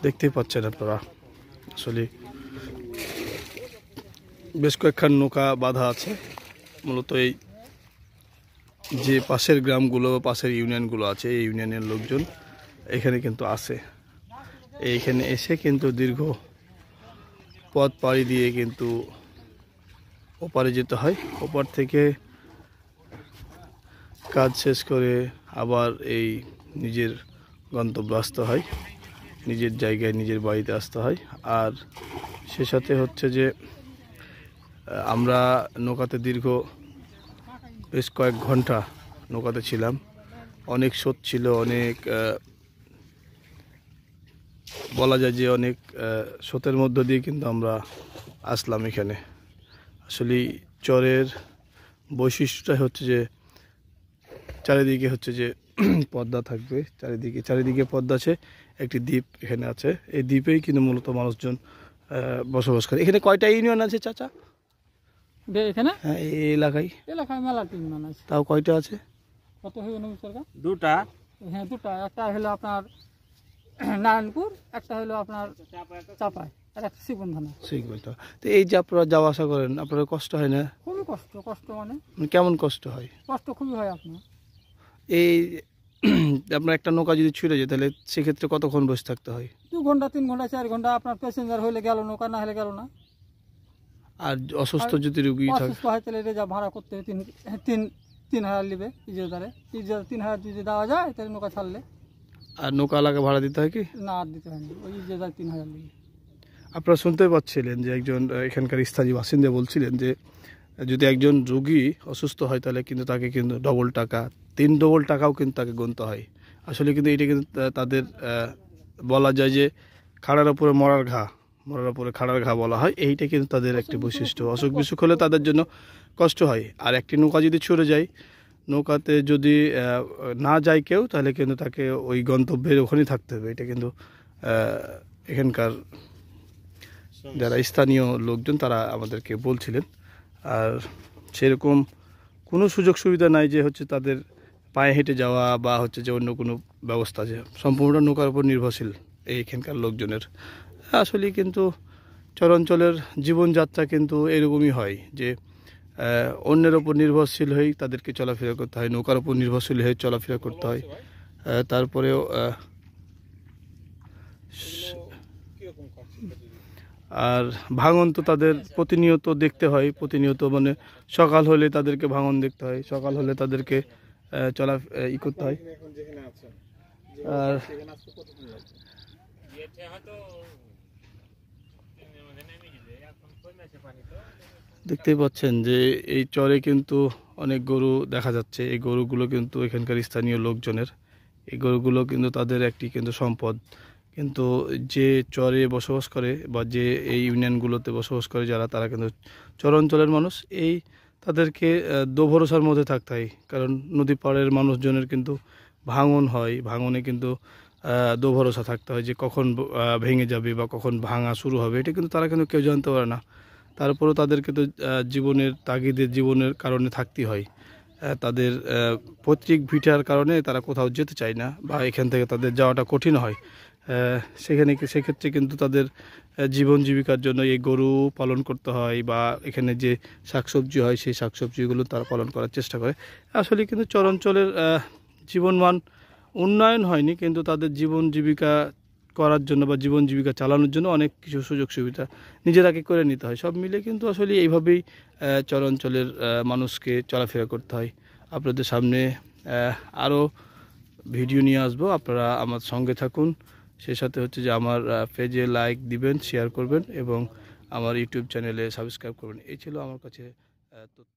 দেখতেই পাচ্ছেন আপনারা, আসলে বেশ কয়েকখান নৌকা বাঁধা আছে। মূলত এই যে পাশের গ্রামগুলো, পাশের ইউনিয়নগুলো আছে, এই ইউনিয়নের লোকজন এখানে কিন্তু আসে। এইখানে এসে কিন্তু দীর্ঘ পথ পাড়ি দিয়ে কিন্তু ওপারে যেতে হয়। ওপার থেকে কাজ শেষ করে আবার এই নিজের গন্তব্যে আসতে হয়, নিজের জায়গায় নিজের বাড়িতে আসতে হয়। আর সে সাথে হচ্ছে যে আমরা নৌকাতে দীর্ঘ বেশ কয়েক ঘন্টা নৌকাতে ছিলাম। অনেক স্রোত ছিল, অনেক বলা যায় যে অনেক স্রোতের মধ্য দিয়ে কিন্তু আমরা আসলাম এখানে। আসলে চরের বৈশিষ্ট্যটা হচ্ছে যে চারিদিকে হচ্ছে যে পদ্মা থাকবে, চারিদিকে পদ্মা আছে। একটি দ্বীপ এখানে আছে, এই দ্বীপেই কিন্তু মূলত মানুষজন বসবাস করে। এখানে কয়টা ইউনিয়ন আছে চাচা এখানে? হ্যাঁ, এই এলাকায় মেলা ইউনিয়ন আছে। তাও কয়টা আছে? কত হয়ে নবী সরকার? দুটা। হ্যাঁ, দুটা। একটা হলো আপনার নারায়ণপুর, একটা হলো আপনার চাপাই, আর একটা শিববন্ধনা। তো এই যে আপনারা যাওয়া আসা করেন, আপনার কষ্ট হয় না? খুবই কষ্ট মানে কেমন কষ্ট হয়? কষ্ট খুবই হয় আপনার। এই আপনার একটা নৌকা যদি ছুটে যায় তাহলে সেক্ষেত্রে কতক্ষণ বসে থাকতে হয়? 2 ঘন্টা, 3 ঘন্টা, 4 ঘন্টা। আপনার প্যাসেঞ্জার হলে গেল নৌকা, না হলে গেল না। আর অসুস্থ যদি রুগী থাকে? অসুস্থ হয় তাহলে রেজার্ভ ভাড়া করতে হয়। 3,000 নেবে ইজাদারে। 3,000 যদি দেওয়া যায় তাহলে নৌকা ছাড়লে। আর নৌকা এলাকা ভাড়া দিতে হয় কি? না, আর দিতে হয় না, ওই ইজাদার 3,000 নেবে। আপনারা শুনতে পাচ্ছিলেন যে একজন এখানকার স্থায়ী বাসিন্দা বলছিলেন যে যদি একজন রোগী অসুস্থ হয় তাহলে কিন্তু তাকে কিন্তু ডবল টাকা, 3 ডবল টাকাও কিন্তু তাকে গুনতে হয়। আসলে কিন্তু এটা কিন্তু তাদের বলা যায় যে খাড়ার উপরে মরার উপরে খাড়ার ঘা বলা হয়। এইটা কিন্তু তাদের একটি বৈশিষ্ট্য। অসুখ বিসুখ হলে তাদের জন্য কষ্ট হয়। আর একটি নৌকা যদি ছুটে যায়, নৌকাতে যদি না যায় কেউ, তাহলে কিন্তু তাকে ওই গন্তব্যের ওখানেই থাকতে হবে। এটা কিন্তু এখানকার যারা স্থানীয় লোকজন তারা আমাদেরকে বলছিলেন। আর সেরকম কোনো সুযোগ সুবিধা নাই যে হচ্ছে তাদের পায়ে হেঁটে যাওয়া বা হচ্ছে যে অন্য কোনো ব্যবস্থা, যে সম্পূর্ণ নৌকার উপর নির্ভরশীল এইখানকার লোকজনের। আসলে কিন্তু চরাঞ্চলের জীবনযাত্রা কিন্তু এরকমই হয় যে অন্যের ওপর নির্ভরশীল হয়েই তাদেরকে চলাফেরা করতে হয়, নৌকার ওপর নির্ভরশীল হয়ে চলাফেরা করতে হয়। তারপরেও আর ভাঙন তো তাদের প্রতিনিয়ত দেখতে হয়, প্রতিনিয়ত মানে সকাল হলে তাদেরকে ভাঙন দেখতে হয়, সকাল হলে তাদেরকে করতে হয়। আর দেখতেই পাচ্ছেন যে এই চরে কিন্তু অনেক গরু দেখা যাচ্ছে। এই গরুগুলো কিন্তু এখানকার স্থানীয় লোকজনের। এই গরুগুলো কিন্তু তাদের একটি কিন্তু সম্পদ। কিন্তু যে চরে বসবাস করে বা যে এই ইউনিয়নগুলোতে বসবাস করে যারা, তারা কিন্তু চরাঞ্চলের মানুষ। এই তাদেরকে দোভরসার মধ্যে থাকতে হয়, কারণ নদী পাড়ের মানুষজনের কিন্তু ভাঙন হয়, ভাঙনে কিন্তু দোভরসা থাকতে হয় যে কখন ভেঙে যাবে বা কখন ভাঙা শুরু হবে। এটা কিন্তু তারা কিন্তু কেউ জানতে পারে না। তারপরেও তাদেরকে তো জীবনের তাগিদে, জীবনের কারণে থাকতে হয়। তাদের পৈতৃক ভিটার কারণে তারা কোথাও যেতে চায় না, বা এখান থেকে তাদের যাওয়াটা কঠিন হয়। সেক্ষেত্রে কিন্তু তাদের জীবন জীবিকার জন্য এই গরু পালন করতে হয়, বা এখানে যে শাকসবজি হয় সেই শাকসবজিগুলো তারা পালন করার চেষ্টা করে। আসলে কিন্তু চরাঞ্চলের জীবনমান উন্নয়ন হয়নি, কিন্তু তাদের জীবন জীবিকা করার জন্য বা জীবন জীবিকা চালানোর জন্য অনেক কিছু সুযোগ সুবিধা নিজেরাকে করে নিতে হয়। সব মিলে কিন্তু আসলে এইভাবেই চরাঞ্চলের মানুষকে চলাফেরা করতে হয়। আপনাদের সামনে আরও ভিডিও নিয়ে আসবো, আপনারা আমার সঙ্গে থাকুন। সেই সাথে হচ্ছে যে আমার পেজে লাইক দিবেন, শেয়ার করবেন এবং আমার ইউটিউব চ্যানেলে সাবস্ক্রাইব করবেন। এই ছিল আমার কাছে তথ্য।